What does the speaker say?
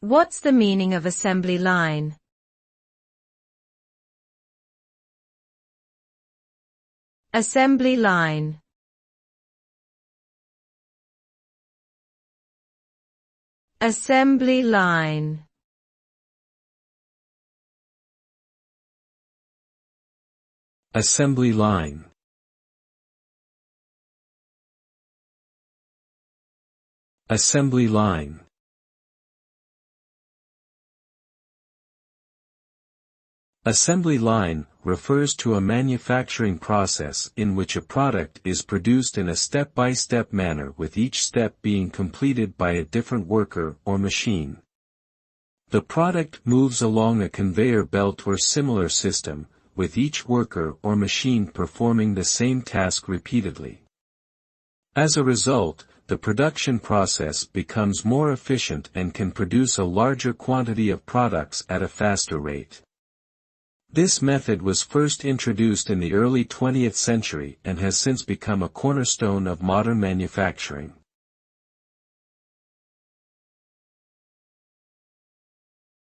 What's the meaning of assembly line? Assembly line. Assembly line. Assembly line. Assembly line. Assembly line refers to a manufacturing process in which a product is produced in a step-by-step manner, with each step being completed by a different worker or machine. The product moves along a conveyor belt or similar system, with each worker or machine performing the same task repeatedly. As a result, the production process becomes more efficient and can produce a larger quantity of products at a faster rate. This method was first introduced in the early 20th century and has since become a cornerstone of modern manufacturing.